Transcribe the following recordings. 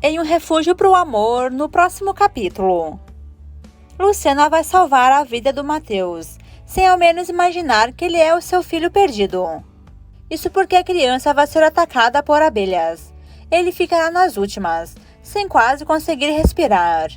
Em um refúgio para o amor, no próximo capítulo. Luciana vai salvar a vida do Matheus, sem ao menos imaginar que ele é o seu filho perdido. Isso porque a criança vai ser atacada por abelhas. Ele ficará nas últimas, sem quase conseguir respirar.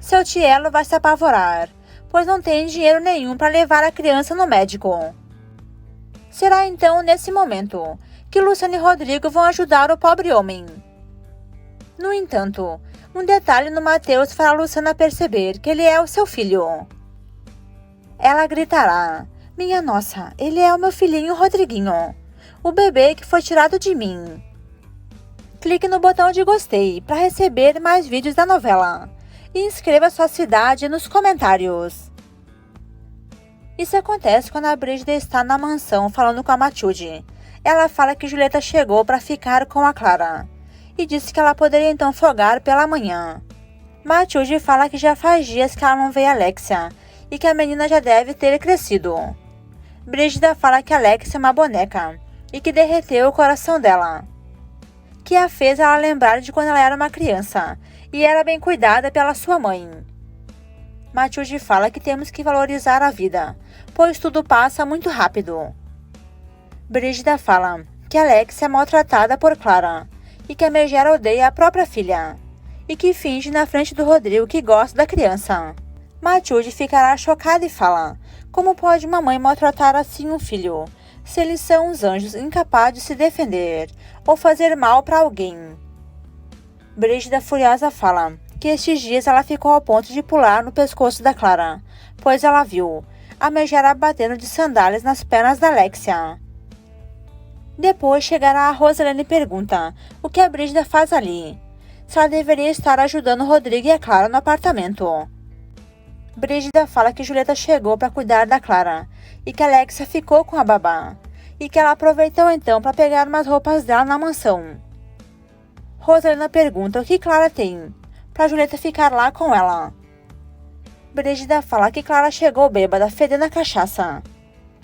Seu tielo vai se apavorar, pois não tem dinheiro nenhum para levar a criança no médico. Será então nesse momento que Luciana e Rodrigo vão ajudar o pobre homem. No entanto, um detalhe no Matheus fará Luciana perceber que ele é o seu filho. Ela gritará: "Minha nossa, ele é o meu filhinho Rodriguinho, o bebê que foi tirado de mim." Clique no botão de gostei para receber mais vídeos da novela e inscreva sua cidade nos comentários. Isso acontece quando a Brígida está na mansão falando com a Matilde. Ela fala que Julieta chegou para ficar com a Clara e disse que ela poderia então folgar pela manhã. Matilde fala que já faz dias que ela não vê Alexia e que a menina já deve ter crescido. Brígida fala que Alexia é uma boneca e que derreteu o coração dela, que a fez ela lembrar de quando ela era uma criança e era bem cuidada pela sua mãe. Matilde fala que temos que valorizar a vida, pois tudo passa muito rápido. Brígida fala que Alexia é maltratada por Clara e que a Megera odeia a própria filha e que finge na frente do Rodrigo que gosta da criança. Matilde ficará chocada e fala: "Como pode uma mãe maltratar assim um filho, se eles são uns anjos incapazes de se defender ou fazer mal para alguém?" Brígida furiosa fala que estes dias ela ficou ao ponto de pular no pescoço da Clara, pois ela viu a Megera batendo de sandálias nas pernas da Alexia. Depois chegará a Rosalene e pergunta o que a Brígida faz ali, se ela deveria estar ajudando Rodrigo e a Clara no apartamento. Brígida fala que Julieta chegou para cuidar da Clara e que Alexia ficou com a babá e que ela aproveitou então para pegar umas roupas dela na mansão. Rosalena pergunta o que Clara tem para Julieta ficar lá com ela. Brígida fala que Clara chegou bêbada fedendo a cachaça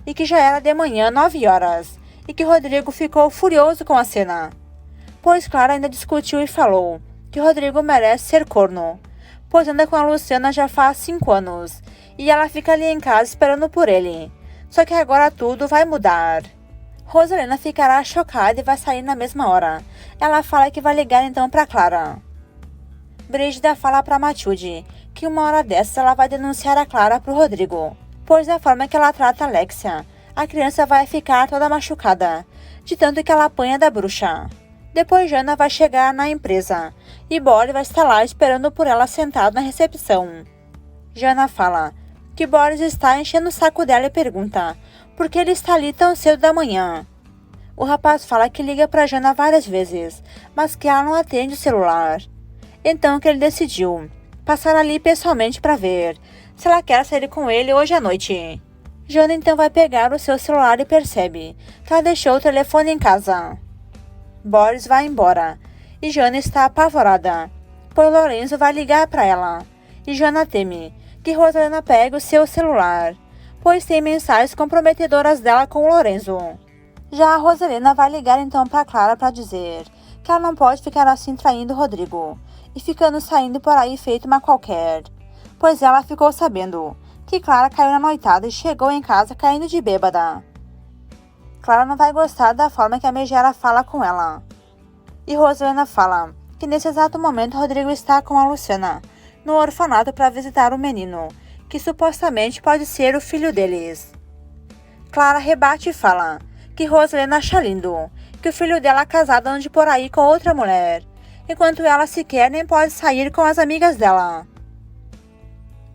e que já era de manhã 9 horas e que Rodrigo ficou furioso com a cena, pois Clara ainda discutiu e falou que Rodrigo merece ser corno, pois anda com a Luciana já faz 5 anos e ela fica ali em casa esperando por ele, só que agora tudo vai mudar. Rosalena ficará chocada e vai sair na mesma hora. Ela fala que vai ligar então para Clara. Brígida fala para Matilde que uma hora dessas ela vai denunciar a Clara para o Rodrigo, pois da forma que ela trata a Alexia, a criança vai ficar toda machucada, de tanto que ela apanha da bruxa. Depois Jana vai chegar na empresa e Boris vai estar lá esperando por ela sentado na recepção. Jana fala que Boris está enchendo o saco dela e pergunta por que ele está ali tão cedo da manhã. O rapaz fala que liga para Jana várias vezes, mas que ela não atende o celular. Então que ele decidiu passar ali pessoalmente para ver se ela quer sair com ele hoje à noite. Jana então vai pegar o seu celular e percebe que ela deixou o telefone em casa. Boris vai embora e Jana está apavorada, pois Lorenzo vai ligar para ela. E Jana teme que Rosalena pegue o seu celular, pois tem mensagens comprometedoras dela com o Lorenzo. Já a Rosalena vai ligar então para Clara para dizer que ela não pode ficar assim traindo o Rodrigo e ficando saindo por aí feito uma qualquer, pois ela ficou sabendo que Clara caiu na noitada e chegou em casa caindo de bêbada. Clara não vai gostar da forma que a Megera fala com ela. E Rosalena fala que nesse exato momento Rodrigo está com a Luciana no orfanato para visitar o menino, que supostamente pode ser o filho deles. Clara rebate e fala que Rosalena acha lindo que o filho dela casado ande por aí com outra mulher, enquanto ela sequer nem pode sair com as amigas dela.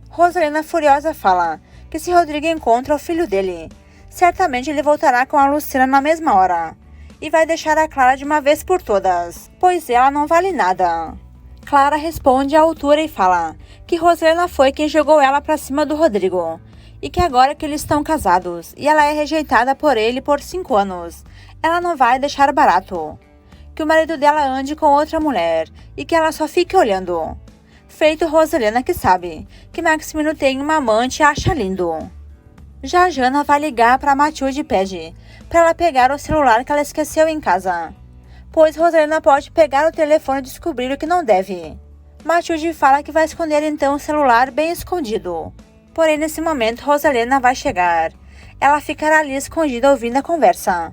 Rosalena furiosa fala que se Rodrigo encontra o filho dele, certamente ele voltará com a Luciana na mesma hora e vai deixar a Clara de uma vez por todas, pois ela não vale nada. Clara responde à altura e fala que Rosalena foi quem jogou ela para cima do Rodrigo e que agora que eles estão casados e ela é rejeitada por ele por 5 anos, ela não vai deixar barato. Que o marido dela ande com outra mulher e que ela só fique olhando. Feito Rosalena que sabe que Maximino tem uma amante e acha lindo. Já a Jana vai ligar para Matilde e pede para ela pegar o celular que ela esqueceu em casa, pois Rosalina pode pegar o telefone e descobrir o que não deve. Matilde fala que vai esconder então o celular bem escondido. Porém, nesse momento, Rosalina vai chegar. Ela ficará ali escondida ouvindo a conversa.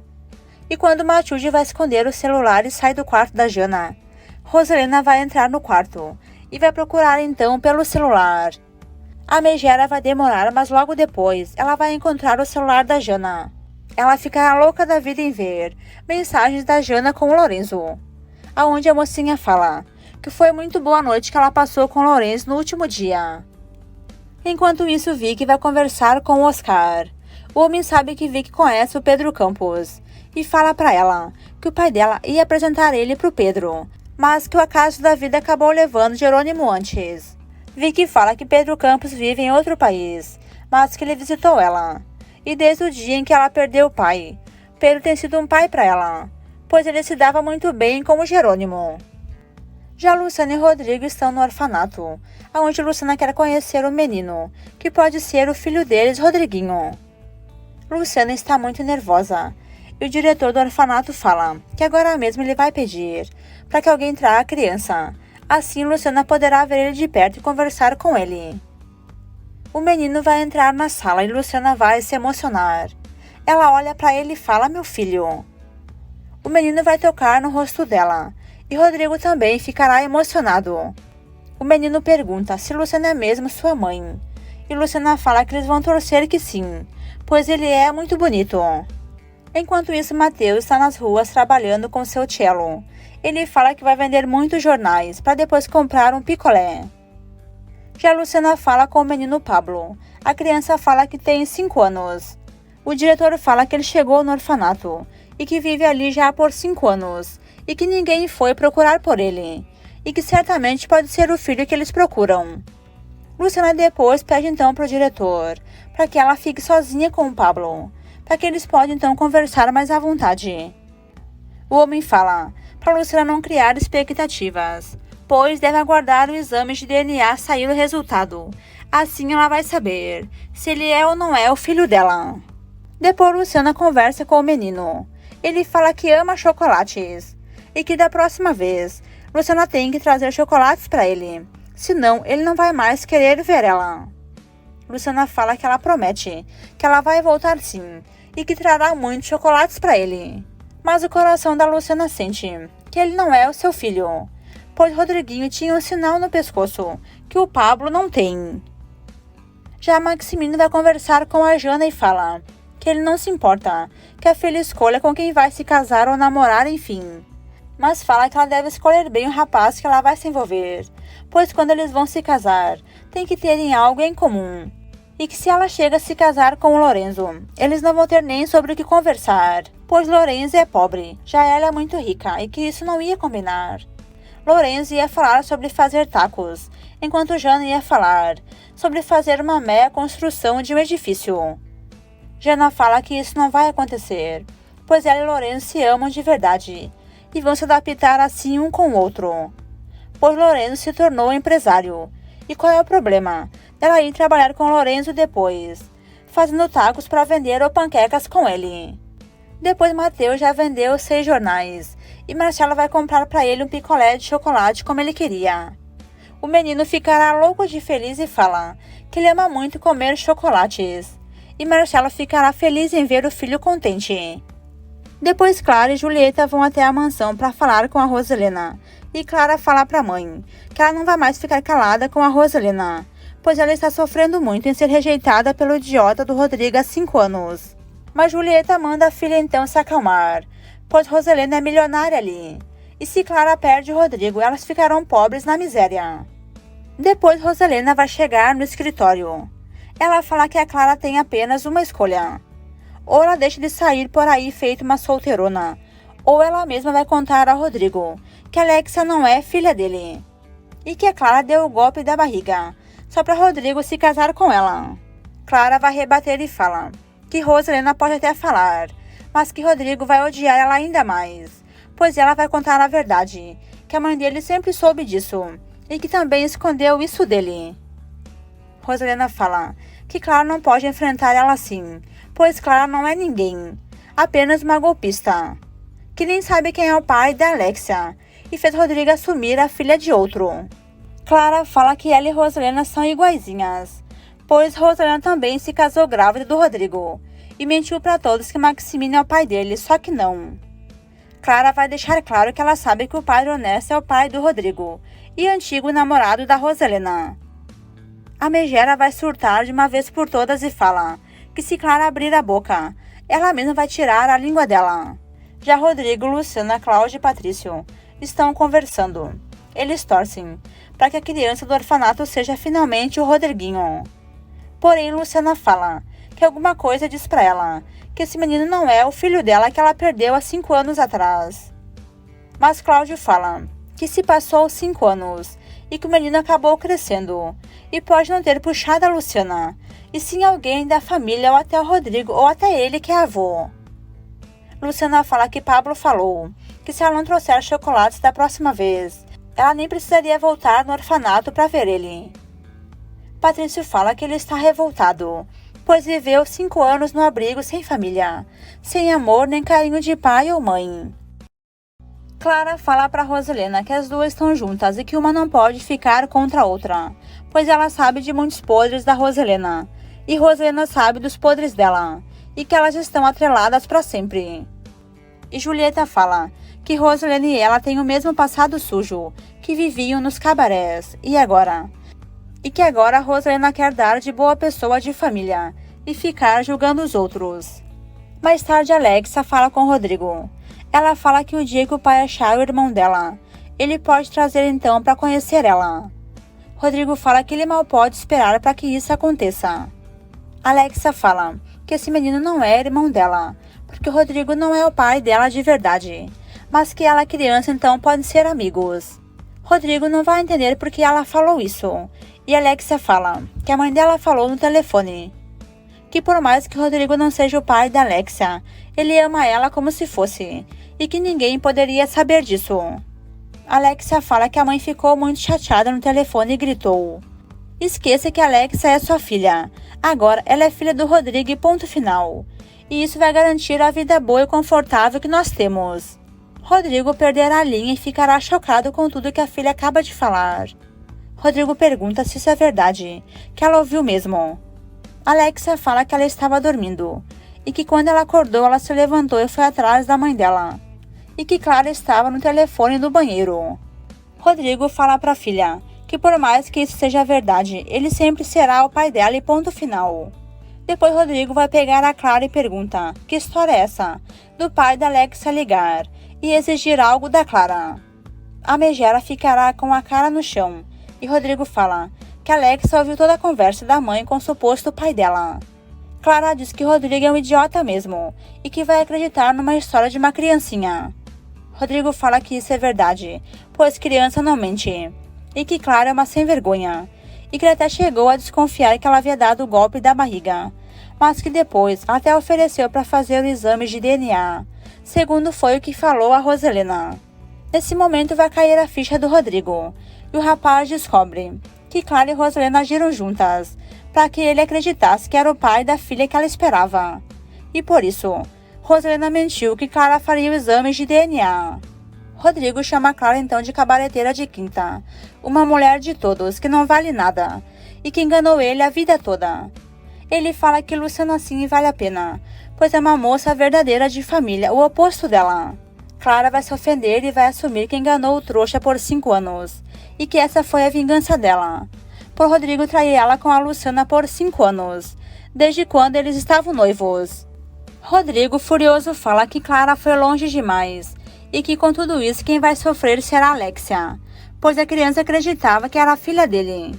E quando Matilde vai esconder o celular e sai do quarto da Jana, Rosalina vai entrar no quarto e vai procurar então pelo celular. A megera vai demorar, mas logo depois ela vai encontrar o celular da Jana. Ela ficará louca da vida em ver mensagens da Jana com o Lorenzo, aonde a mocinha fala que foi muito boa noite que ela passou com o Lorenzo no último dia. Enquanto isso, Vicky vai conversar com o Oscar. O homem sabe que Vicky conhece o Pedro Campos e fala para ela que o pai dela ia apresentar ele para o Pedro, mas que o acaso da vida acabou levando Jerônimo antes. Vicky fala que Pedro Campos vive em outro país, mas que ele visitou ela. E desde o dia em que ela perdeu o pai, Pedro tem sido um pai para ela, pois ele se dava muito bem com o Jerônimo. Já Luciana e Rodrigo estão no orfanato, onde Luciana quer conhecer o menino, que pode ser o filho deles, Rodriguinho. Luciana está muito nervosa, e o diretor do orfanato fala que agora mesmo ele vai pedir para que alguém traga a criança. Assim, Luciana poderá ver ele de perto e conversar com ele. O menino vai entrar na sala e Luciana vai se emocionar. Ela olha para ele e fala: "Meu filho." O menino vai tocar no rosto dela e Rodrigo também ficará emocionado. O menino pergunta se Luciana é mesmo sua mãe e Luciana fala que eles vão torcer que sim, pois ele é muito bonito. Enquanto isso, Mateus está nas ruas trabalhando com seu cello. Ele fala que vai vender muitos jornais para depois comprar um picolé. Já Luciana fala com o menino Pablo. A criança fala que tem 5 anos. O diretor fala que ele chegou no orfanato e que vive ali já por 5 anos e que ninguém foi procurar por ele e que certamente pode ser o filho que eles procuram. Luciana depois pede então para o diretor para que ela fique sozinha com o Pablo, para que eles possam então conversar mais à vontade. O homem fala para Luciana não criar expectativas, pois deve aguardar o exame de DNA sair o resultado. Assim ela vai saber se ele é ou não é o filho dela. Depois Luciana conversa com o menino. Ele fala que ama chocolates e que da próxima vez Luciana tem que trazer chocolates para ele, senão ele não vai mais querer ver ela. Luciana fala que ela promete que ela vai voltar sim e que trará muitos chocolates para ele. Mas o coração da Luciana sente que ele não é o seu filho, pois Rodriguinho tinha um sinal no pescoço que o Pablo não tem. Já Maximino vai conversar com a Jana e fala que ele não se importa, que a filha escolha com quem vai se casar ou namorar, enfim. Mas fala que ela deve escolher bem o rapaz que ela vai se envolver, pois quando eles vão se casar, tem que terem algo em comum. E que se ela chega a se casar com o Lorenzo, eles não vão ter nem sobre o que conversar, pois Lorenzo é pobre, já ela é muito rica e que isso não ia combinar. Lorenzo ia falar sobre fazer tacos, enquanto Jana ia falar sobre fazer uma mega construção de um edifício. Jana fala que isso não vai acontecer, pois ela e Lorenzo se amam de verdade e vão se adaptar assim um com o outro, pois Lorenzo se tornou empresário. E qual é o problema dela ir trabalhar com Lorenzo depois, fazendo tacos para vender ou panquecas com ele? Depois Mateus já vendeu 6 jornais e Marcelo vai comprar para ele um picolé de chocolate como ele queria. O menino ficará louco de feliz e fala que ele ama muito comer chocolates. E Marcelo ficará feliz em ver o filho contente. Depois Clara e Julieta vão até a mansão para falar com a Rosalina. E Clara fala para a mãe que ela não vai mais ficar calada com a Rosalina, pois ela está sofrendo muito em ser rejeitada pelo idiota do Rodrigo há 5 anos. Mas Julieta manda a filha então se acalmar, pois Rosalina é milionária ali. E se Clara perde o Rodrigo, elas ficarão pobres na miséria. Depois Rosalina vai chegar no escritório. Ela fala que a Clara tem apenas uma escolha. Ou ela deixa de sair por aí feito uma solteirona, ou ela mesma vai contar a Rodrigo que Alexia não é filha dele. E que a Clara deu o golpe da barriga, só para Rodrigo se casar com ela. Clara vai rebater e fala que Rosalina pode até falar, mas que Rodrigo vai odiar ela ainda mais, pois ela vai contar a verdade, que a mãe dele sempre soube disso, e que também escondeu isso dele. Rosalina fala que Clara não pode enfrentar ela assim, pois Clara não é ninguém, apenas uma golpista. que nem sabe quem é o pai da Alexia, e fez Rodrigo assumir a filha de outro. Clara fala que ela e Rosalena são iguaizinhas, pois Rosalena também se casou grávida do Rodrigo, e mentiu para todos que Maximino é o pai dele, só que não. Clara vai deixar claro que ela sabe que o padre Ernesto é o pai do Rodrigo, e antigo namorado da Rosalena. A Megera vai surtar de uma vez por todas e fala que se Clara abrir a boca, ela mesma vai tirar a língua dela. Já Rodrigo, Luciana, Cláudia e Patrício estão conversando. Eles torcem para que a criança do orfanato seja finalmente o Rodriguinho. Porém, Luciana fala que alguma coisa diz para ela que esse menino não é o filho dela que ela perdeu há 5 anos atrás. Mas Cláudio fala que se passou 5 anos e que o menino acabou crescendo e pode não ter puxado a Luciana, e sim alguém da família ou até o Rodrigo ou até ele que é avô. Luciana fala que Pablo falou que se ela não trouxer chocolates da próxima vez, ela nem precisaria voltar no orfanato para ver ele. Patrício fala que ele está revoltado, pois viveu 5 anos no abrigo sem família, sem amor nem carinho de pai ou mãe. Clara fala para Rosalena que as duas estão juntas e que uma não pode ficar contra a outra, pois ela sabe de muitos podres da Rosalena, e Rosalena sabe dos podres dela, e que elas estão atreladas para sempre. E Julieta fala que Rosalena e ela têm o mesmo passado sujo, que viviam nos cabarés, e que agora Rosalena quer dar de boa pessoa de família, e ficar julgando os outros. Mais tarde Alexa fala com Rodrigo. Ela fala que o dia que o pai achar o irmão dela, ele pode trazer então para conhecer ela. Rodrigo fala que ele mal pode esperar para que isso aconteça. Alexa fala que esse menino não é irmão dela, porque o Rodrigo não é o pai dela de verdade, mas que ela criança então podem ser amigos. Rodrigo não vai entender porque ela falou isso, e Alexia fala que a mãe dela falou no telefone, que por mais que Rodrigo não seja o pai da Alexia, ele ama ela como se fosse, e que ninguém poderia saber disso. Alexia fala que a mãe ficou muito chateada no telefone e gritou: "Esqueça que Alexia é sua filha, agora ela é filha do Rodrigo e ponto final, e isso vai garantir a vida boa e confortável que nós temos." Rodrigo perderá a linha e ficará chocado com tudo que a filha acaba de falar. Rodrigo pergunta se isso é verdade, que ela ouviu mesmo. Alexia fala que ela estava dormindo, e que quando ela acordou ela se levantou e foi atrás da mãe dela, e que Clara estava no telefone do banheiro. Rodrigo fala para a filha que por mais que isso seja verdade, ele sempre será o pai dela e ponto final. Depois Rodrigo vai pegar a Clara e pergunta que história é essa do pai da Alexia ligar e exigir algo da Clara. A Megera ficará com a cara no chão, e Rodrigo fala que Alexia ouviu toda a conversa da mãe com o suposto pai dela. Clara diz que Rodrigo é um idiota mesmo e que vai acreditar numa história de uma criancinha. Rodrigo fala que isso é verdade, pois criança não mente, e que Clara é uma sem-vergonha, e que ele até chegou a desconfiar que ela havia dado o golpe da barriga, mas que depois até ofereceu para fazer o exame de DNA, segundo foi o que falou a Rosalena. Nesse momento vai cair a ficha do Rodrigo, e o rapaz descobre que Clara e Rosalena agiram juntas, para que ele acreditasse que era o pai da filha que ela esperava. E por isso, Rosalena mentiu que Clara faria o exame de DNA. Rodrigo chama Clara então de cabareteira de quinta, uma mulher de todos que não vale nada, e que enganou ele a vida toda. Ele fala que Luciana sim vale a pena, pois é uma moça verdadeira de família, o oposto dela. Clara vai se ofender e vai assumir que enganou o trouxa por 5 anos, e que essa foi a vingança dela, por Rodrigo trair ela com a Luciana por 5 anos, desde quando eles estavam noivos. Rodrigo, furioso, fala que Clara foi longe demais, e que com tudo isso quem vai sofrer será Alexia, pois a criança acreditava que era a filha dele.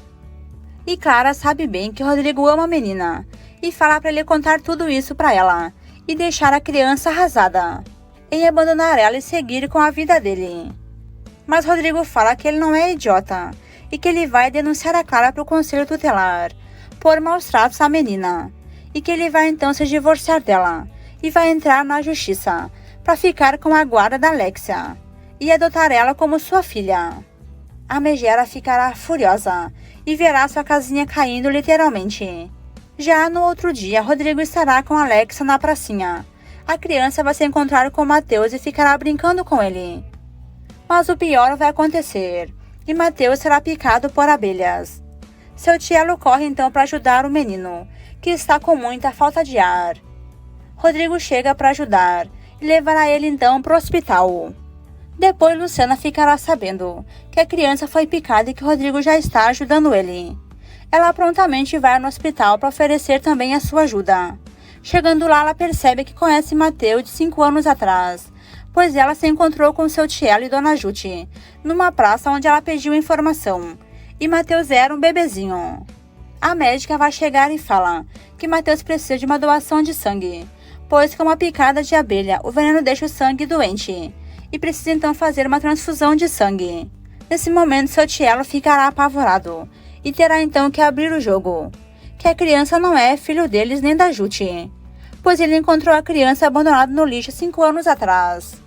E Clara sabe bem que Rodrigo ama a menina, e fala para ele contar tudo isso para ela, e deixar a criança arrasada, em abandonar ela e seguir com a vida dele. Mas Rodrigo fala que ele não é idiota, e que ele vai denunciar a Clara para o conselho tutelar, por maus tratos à menina, e que ele vai então se divorciar dela, e vai entrar na justiça, para ficar com a guarda da Alexia, e adotar ela como sua filha. A Megera ficará furiosa, e verá sua casinha caindo literalmente. Já no outro dia, Rodrigo estará com Alexia na pracinha, a criança vai se encontrar com Mateus e ficará brincando com ele. Mas o pior vai acontecer, e Mateus será picado por abelhas. Seu Cielo corre então para ajudar o menino, que está com muita falta de ar. Rodrigo chega para ajudar e levará ele então para o hospital. Depois Luciana ficará sabendo que a criança foi picada e que Rodrigo já está ajudando ele. Ela prontamente vai no hospital para oferecer também a sua ajuda. Chegando lá, ela percebe que conhece Mateus de 5 anos atrás, pois ela se encontrou com seu Cielo e Dona Jute numa praça onde ela pediu informação, e Mateus era um bebezinho. A médica vai chegar e fala que Mateus precisa de uma doação de sangue, pois com uma picada de abelha o veneno deixa o sangue doente, e precisa então fazer uma transfusão de sangue. Nesse momento, seu Cielo ficará apavorado e terá então que abrir o jogo, que a criança não é filho deles nem da Jute, pois ele encontrou a criança abandonada no lixo 5 anos atrás.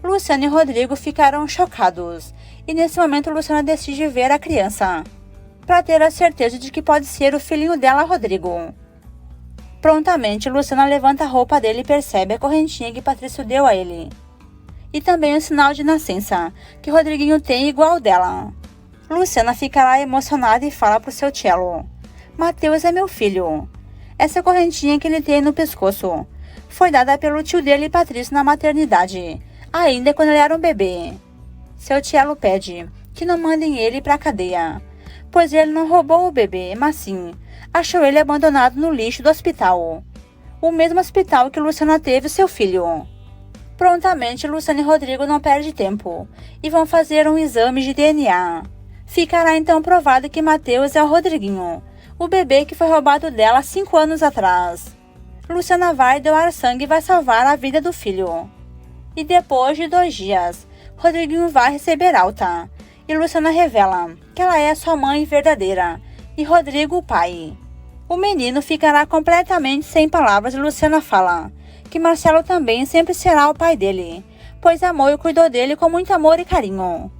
Luciana e Rodrigo ficarão chocados, e nesse momento Luciana decide ver a criança, para ter a certeza de que pode ser o filhinho dela, Rodrigo. Prontamente, Luciana levanta a roupa dele e percebe a correntinha que Patrício deu a ele, e também o sinal de nascença, que Rodriguinho tem igual dela. Luciana ficará emocionada e fala pro seu Cielo: Mateus é meu filho. Essa correntinha que ele tem no pescoço foi dada pelo tio dele, Patrício, na maternidade, ainda quando ele era um bebê. Seu Cielo pede que não mandem ele para a cadeia, pois ele não roubou o bebê, mas sim achou ele abandonado no lixo do hospital, o mesmo hospital que Luciana teve seu filho. Prontamente, Luciana e Rodrigo não perdem tempo e vão fazer um exame de DNA. Ficará então provado que Mateus é o Rodriguinho, o bebê que foi roubado dela 5 anos atrás. Luciana vai doar sangue e vai salvar a vida do filho. E depois de 2 dias, Rodriguinho vai receber alta, e Luciana revela que ela é sua mãe verdadeira e Rodrigo o pai. O menino ficará completamente sem palavras e Luciana fala que Marcelo também sempre será o pai dele, pois amou e cuidou dele com muito amor e carinho.